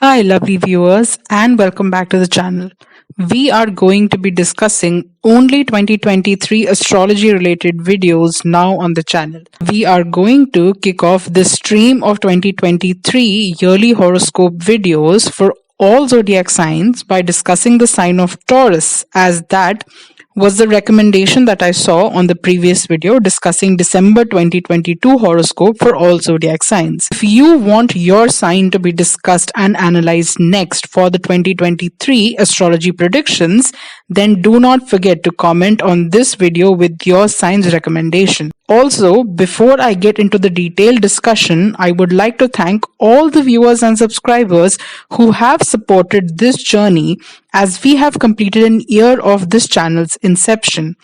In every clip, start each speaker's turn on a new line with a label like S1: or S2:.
S1: Hi, lovely viewers, and welcome back to the channel. We are going to be discussing only 2023 astrology related videos now on the channel. We are going to kick off the stream of 2023 yearly horoscope videos for all zodiac signs by discussing the sign of Taurus, as that was the recommendation that I saw on the previous video discussing December 2022 horoscope for all zodiac signs. If you want your sign to be discussed and analyzed next for the 2023 astrology predictions, then do not forget to comment on this video with your sign's recommendation. Also, before I get into the detailed discussion, I would like to thank all the viewers and subscribers who have supported this journey as we have completed an year of this channel's inception.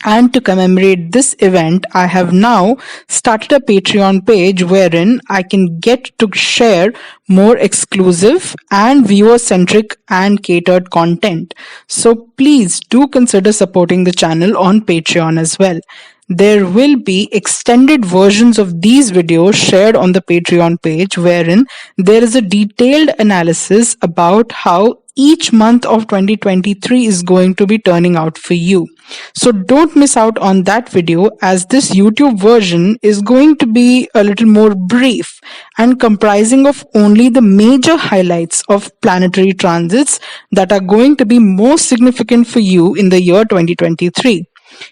S1: And to commemorate this event, I have now started a Patreon page wherein I can get to share more exclusive and viewer-centric and catered content. So please do consider supporting the channel on Patreon as well. There will be extended versions of these videos shared on the Patreon page wherein there is a detailed analysis about how each month of 2023 is going to be turning out for you. So don't miss out on that video, as this YouTube version is going to be a little more brief and comprising of only the major highlights of planetary transits that are going to be most significant for you in the year 2023.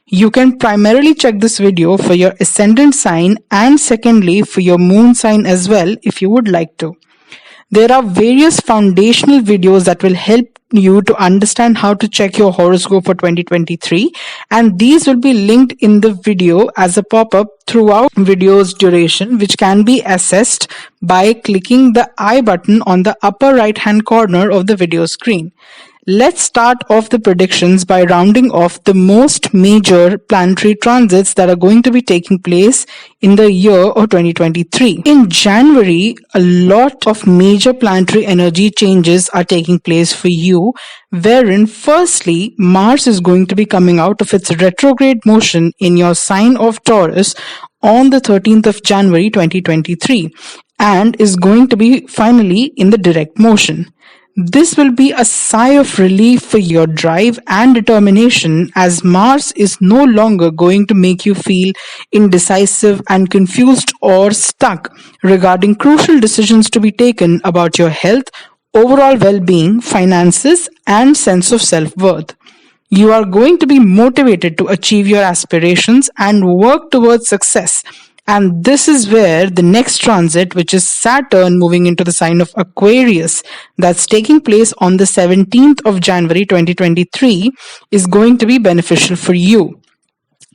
S1: You can primarily check this video for your ascendant sign and secondly for your moon sign as well if you would like to. There are various foundational videos that will help you to understand how to check your horoscope for 2023, and these will be linked in the video as a pop-up throughout video's duration, which can be accessed by clicking the I button on the upper right hand corner of the video screen. Let's start off the predictions by rounding off the most major planetary transits that are going to be taking place in the year of 2023. In January, a lot of major planetary energy changes are taking place for you, wherein firstly, Mars is going to be coming out of its retrograde motion in your sign of Taurus on the 13th of January 2023 and is going to be finally in the direct motion. This will be a sigh of relief for your drive and determination, as Mars is no longer going to make you feel indecisive and confused or stuck regarding crucial decisions to be taken about your health, overall well-being, finances, and sense of self-worth. You are going to be motivated to achieve your aspirations and work towards success. And this is where the next transit, which is Saturn moving into the sign of Aquarius, that's taking place on the 17th of January 2023, is going to be beneficial for you.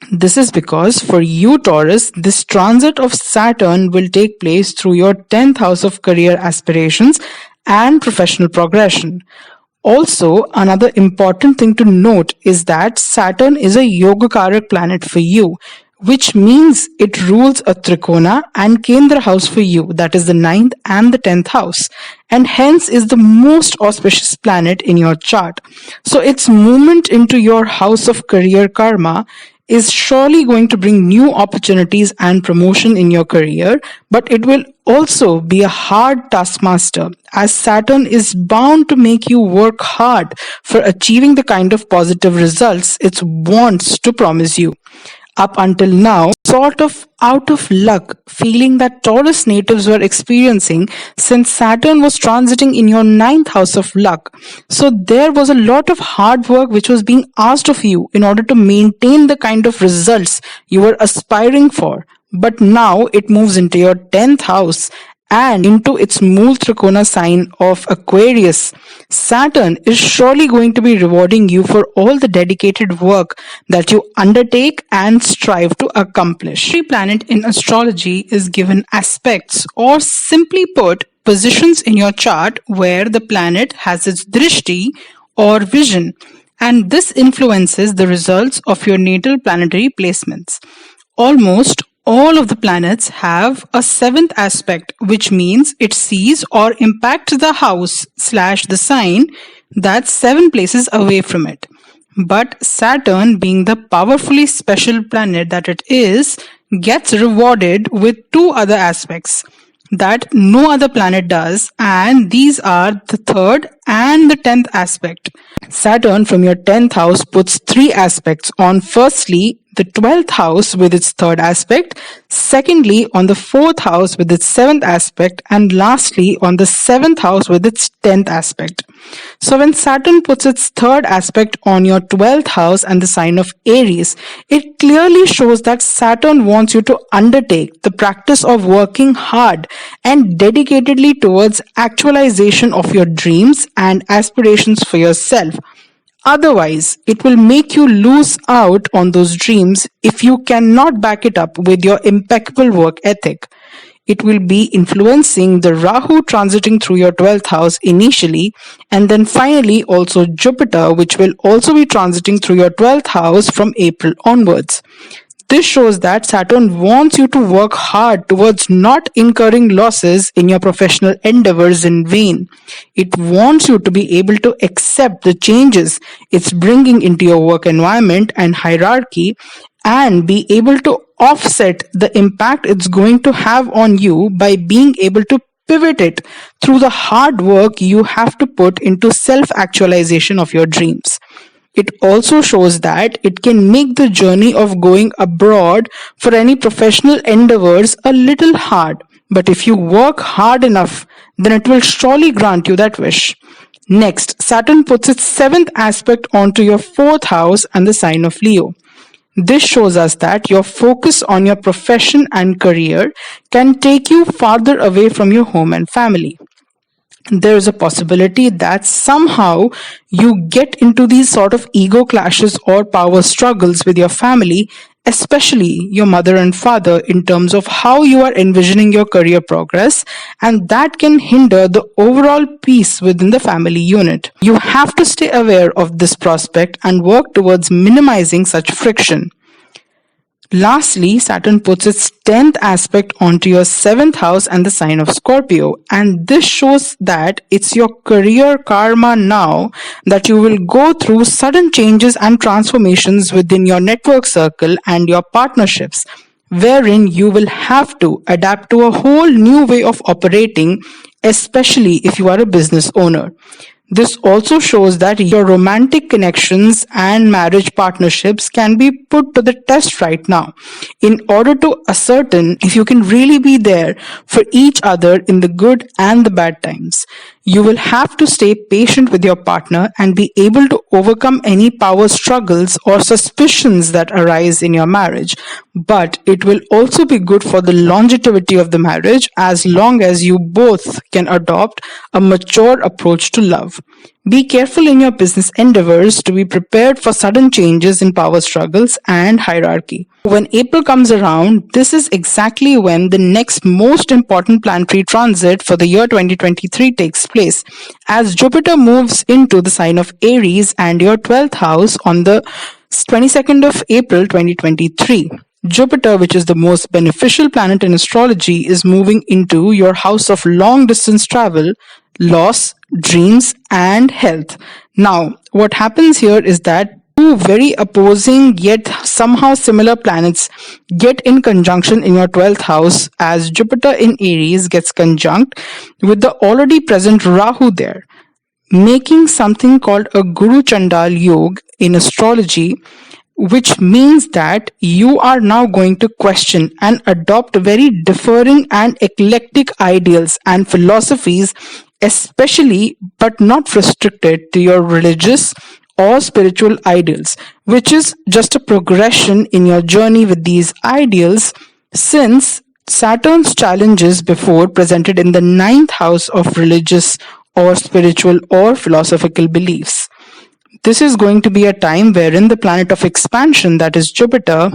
S1: This is because for you, Taurus, this transit of Saturn will take place through your 10th house of career aspirations and professional progression. Also, another important thing to note is that Saturn is a Yogakaraka planet for you, which means it rules a Trikona and Kendra house for you, that is the 9th and the 10th house, and hence is the most auspicious planet in your chart. So its movement into your house of career karma is surely going to bring new opportunities and promotion in your career, but it will also be a hard taskmaster, as Saturn is bound to make you work hard for achieving the kind of positive results it wants to promise you. Up until now, sort of out of luck feeling that Taurus natives were experiencing since Saturn was transiting in your 9th house of luck. So there was a lot of hard work which was being asked of you in order to maintain the kind of results you were aspiring for. But now it moves into your 10th house and into its Mool Trikona sign of Aquarius. Saturn is surely going to be rewarding you for all the dedicated work that you undertake and strive to accomplish. Every planet in astrology is given aspects, or simply put, positions in your chart where the planet has its drishti or vision, and this influences the results of your natal planetary placements. Almost all of the planets have a 7th aspect, which means it sees or impacts the house/the sign that's 7 places away from it. But Saturn, being the powerfully special planet that it is, gets rewarded with 2 other aspects. that no other planet does, and these are the third and the 10th aspect. Saturn from your 10th house puts three aspects on. Firstly, the 12th house with its third aspect, secondly, on the 4th house with its 7th aspect, and lastly, on the 7th house with its 10th aspect. So when Saturn puts its third aspect on your 12th house and the sign of Aries, it clearly shows that Saturn wants you to undertake the practice of working hard and dedicatedly towards actualization of your dreams and aspirations for yourself. Otherwise, it will make you lose out on those dreams if you cannot back it up with your impeccable work ethic. It will be influencing the Rahu transiting through your 12th house initially, and then finally also Jupiter, which will also be transiting through your 12th house from April onwards. This shows that Saturn wants you to work hard towards not incurring losses in your professional endeavors in vain. It wants you to be able to accept the changes it's bringing into your work environment and hierarchy, and be able to offset the impact it's going to have on you by being able to pivot it through the hard work you have to put into self-actualization of your dreams. It also shows that it can make the journey of going abroad for any professional endeavors a little hard. But if you work hard enough, then it will surely grant you that wish. Next, Saturn puts its 7th aspect onto your 4th house and the sign of Leo. This shows us that your focus on your profession and career can take you farther away from your home and family. There is a possibility that somehow you get into these sort of ego clashes or power struggles with your family, especially your mother and father, in terms of how you are envisioning your career progress, and that can hinder the overall peace within the family unit. You have to stay aware of this prospect and work towards minimizing such friction. Lastly, Saturn puts its 10th aspect onto your 7th house and the sign of Scorpio, and this shows that it's your career karma now that you will go through sudden changes and transformations within your network circle and your partnerships, wherein you will have to adapt to a whole new way of operating, especially if you are a business owner. This also shows that your romantic connections and marriage partnerships can be put to the test right now in order to ascertain if you can really be there for each other in the good and the bad times. You will have to stay patient with your partner and be able to overcome any power struggles or suspicions that arise in your marriage. But it will also be good for the longevity of the marriage as long as you both can adopt a mature approach to love. Be careful in your business endeavors to be prepared for sudden changes in power struggles and hierarchy. When April comes around, this is exactly when the next most important planetary transit for the year 2023 takes place, as Jupiter moves into the sign of Aries and your 12th house on the 22nd of April 2023. Jupiter, which is the most beneficial planet in astrology, is moving into your house of long distance travel, loss, dreams, and health. Now, what happens here is that two very opposing yet somehow similar planets get in conjunction in your 12th house, as Jupiter in Aries gets conjunct with the already present Rahu there, making something called a Guru Chandal Yoga in astrology, which means that you are now going to question and adopt very differing and eclectic ideals and philosophies, especially but not restricted to your religious or spiritual ideals, which is just a progression in your journey with these ideals, since Saturn's challenges before presented in the 9th house of religious or spiritual or philosophical beliefs. This is going to be a time wherein the planet of expansion, that is Jupiter,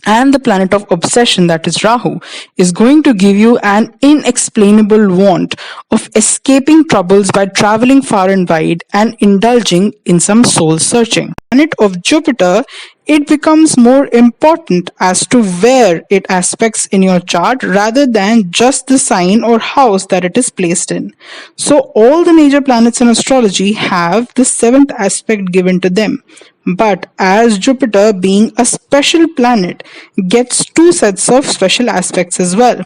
S1: and the planet of obsession, that is Rahu, is going to give you an inexplainable want of escaping troubles by traveling far and wide and indulging in some soul searching. Planet of Jupiter, it becomes more important as to where it aspects in your chart rather than just the sign or house that it is placed in. So all the major planets in astrology have the 7th aspect given to them, But as Jupiter, being a special planet, gets two sets of special aspects as well.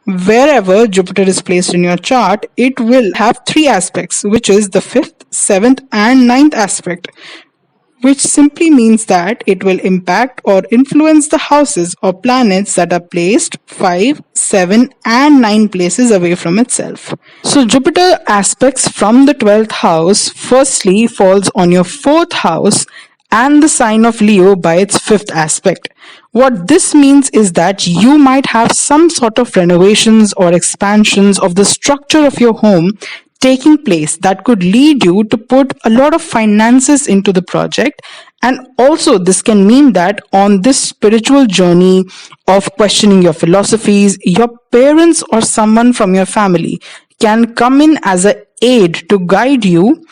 S1: Wherever Jupiter is placed in your chart, it will have three aspects, which is the fifth, seventh, and ninth aspect, which simply means that it will impact or influence the houses or planets that are placed 5, 7, and 9 places away from itself. So Jupiter aspects from the 12th house firstly falls on your 4th house and the sign of Leo by its 5th aspect. What this means is that you might have some sort of renovations or expansions of the structure of your home taking place that could lead you to put a lot of finances into the project. And also this can mean that on this spiritual journey of questioning your philosophies, your parents or someone from your family can come in as an aid to guide you,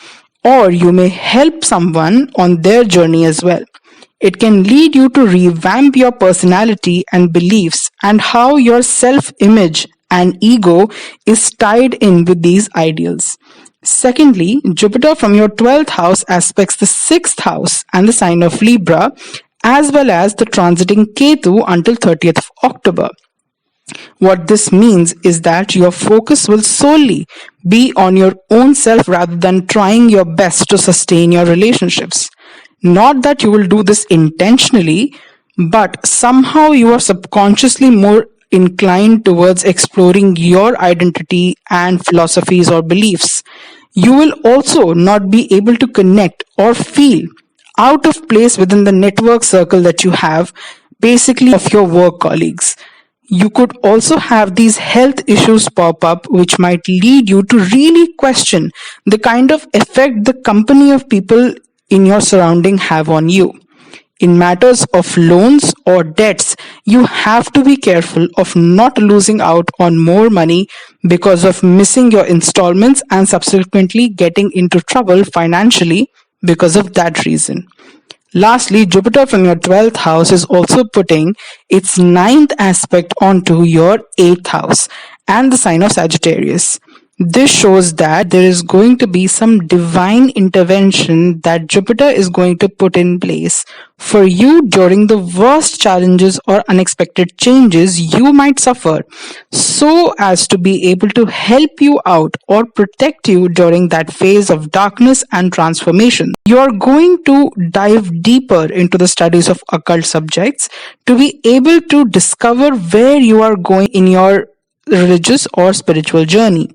S1: or you may help someone on their journey as well. It can lead you to revamp your personality and beliefs and how your self-image and ego is tied in with these ideals. Secondly, Jupiter from your 12th house aspects the 6th house and the sign of Libra, as well as the transiting Ketu until 30th of October. What this means is that your focus will solely be on your own self rather than trying your best to sustain your relationships. Not that you will do this intentionally, but somehow you are subconsciously more inclined towards exploring your identity and philosophies or beliefs. You will also not be able to connect or feel out of place within the network circle that you have, basically of your work colleagues. You could also have these health issues pop up, which might lead you to really question the kind of effect the company of people in your surrounding have on you. In matters of loans or debts, you have to be careful of not losing out on more money because of missing your installments and subsequently getting into trouble financially because of that reason. Lastly, Jupiter from your 12th house is also putting its ninth aspect onto your 8th house and the sign of Sagittarius. This shows that there is going to be some divine intervention that Jupiter is going to put in place for you during the worst challenges or unexpected changes you might suffer, so as to be able to help you out or protect you during that phase of darkness and transformation. You are going to dive deeper into the studies of occult subjects to be able to discover where you are going in your religious or spiritual journey.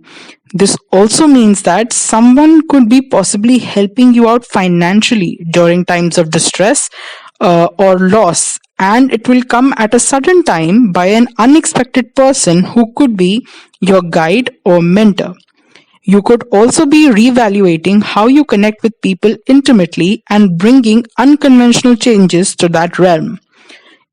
S1: This also means that someone could be possibly helping you out financially during times of distress or loss, and it will come at a sudden time by an unexpected person who could be your guide or mentor. You could also be reevaluating how you connect with people intimately and bringing unconventional changes to that realm.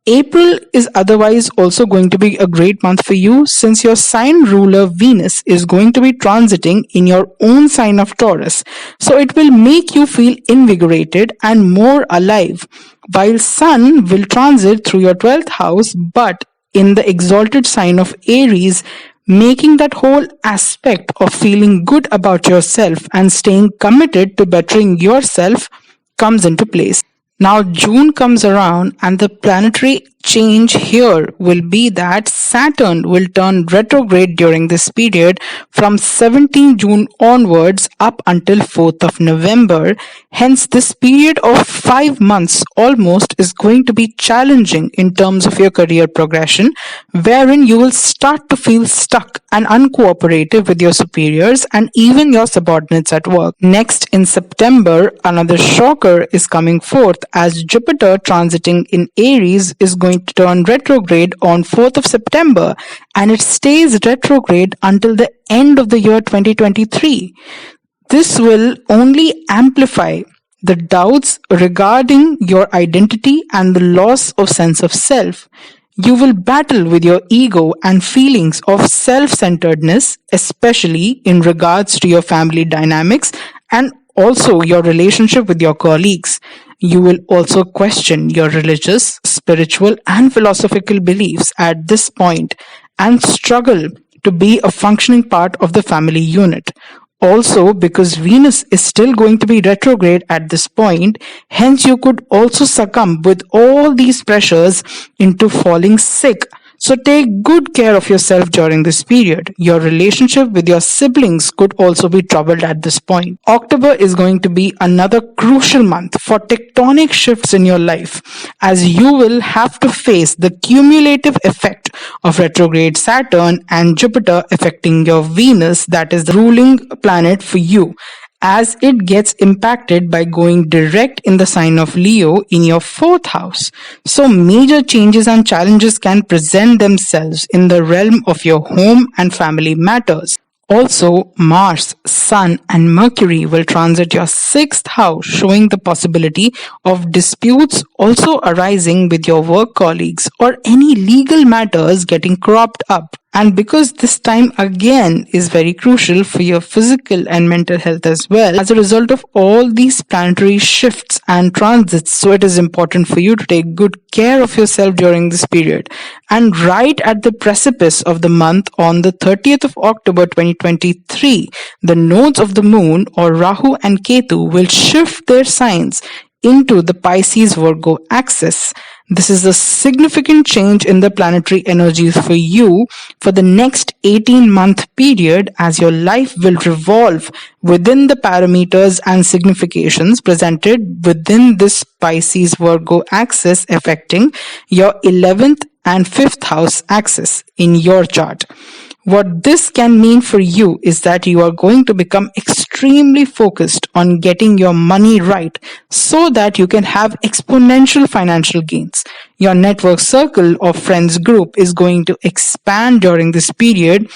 S1: April is otherwise also going to be a great month for you, since your sign ruler Venus is going to be transiting in your own sign of Taurus. So it will make you feel invigorated and more alive, while Sun will transit through your 12th house but in the exalted sign of Aries, making that whole aspect of feeling good about yourself and staying committed to bettering yourself comes into place. Now June comes around and the planetary change here will be that Saturn will turn retrograde during this period from 17 June onwards up until 4th of November. Hence this period of 5 months almost is going to be challenging in terms of your career progression, wherein you will start to feel stuck and uncooperative with your superiors and even your subordinates at work. Next in September, another shocker is coming forth as Jupiter transiting in Aries is going to turn retrograde on 4th of September, and it stays retrograde until the end of the year 2023. This will only amplify the doubts regarding your identity and the loss of sense of self. You will battle with your ego and feelings of self-centeredness, especially in regards to your family dynamics and also your relationship with your colleagues. You will also question your religious, spiritual, and philosophical beliefs at this point and struggle to be a functioning part of the family unit. Also, because Venus is still going to be retrograde at this point, hence you could also succumb with all these pressures into falling sick. So take good care of yourself during this period. Your relationship with your siblings could also be troubled at this point. October is going to be another crucial month for tectonic shifts in your life, as you will have to face the cumulative effect of retrograde Saturn and Jupiter affecting your Venus, that is the ruling planet for you, as it gets impacted by going direct in the sign of Leo in your 4th house. So major changes and challenges can present themselves in the realm of your home and family matters. Also, Mars, Sun, and Mercury will transit your 6th house, showing the possibility of disputes also arising with your work colleagues or any legal matters getting cropped up. And because this time again is very crucial for your physical and mental health as well, as a result of all these planetary shifts and transits, so it is important for you to take good care of yourself during this period. And right at the precipice of the month, on the 30th of October 2023, the nodes of the moon, or Rahu and Ketu, will shift their signs into the Pisces Virgo axis. This is a significant change in the planetary energies for you for the next 18-month period, as your life will revolve within the parameters and significations presented within this Pisces Virgo axis, affecting your 11th and 5th house axis in your chart. What this can mean for you is that you are going to become extremely focused on getting your money right so that you can have exponential financial gains. Your network circle or friends group is going to expand during this period,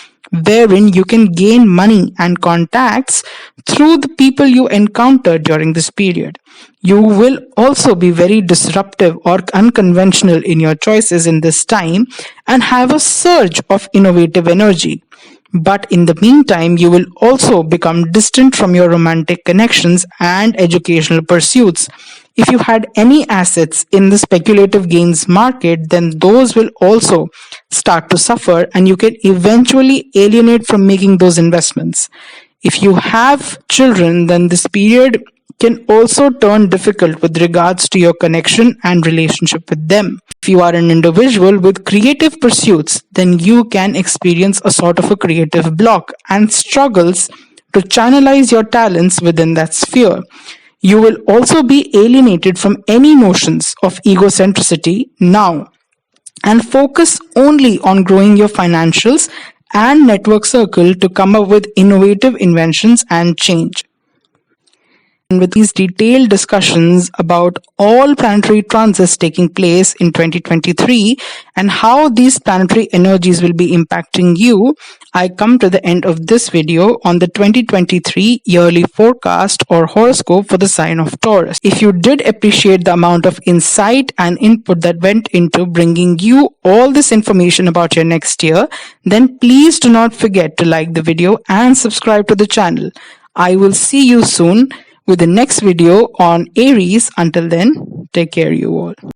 S1: wherein you can gain money and contacts through the people you encounter during this period. You will also be very disruptive or unconventional in your choices in this time and have a surge of innovative energy. But in the meantime, you will also become distant from your romantic connections and educational pursuits. If you had any assets in the speculative gains market, then those will also start to suffer, and you can eventually alienate from making those investments. If you have children, then this period can also turn difficult with regards to your connection and relationship with them. If you are an individual with creative pursuits, then you can experience a sort of a creative block and struggles to channelize your talents within that sphere. You will also be alienated from any notions of egocentricity now and focus only on growing your financials and network circle to come up with innovative inventions and change. And with these detailed discussions about all planetary transits taking place in 2023 and how these planetary energies will be impacting you, I come to the end of this video on the 2023 yearly forecast or horoscope for the sign of Taurus. If you did appreciate the amount of insight and input that went into bringing you all this information about your next year, then please do not forget to like the video and subscribe to the channel. I will see you soon with the next video on Aries. Until then, take care you all.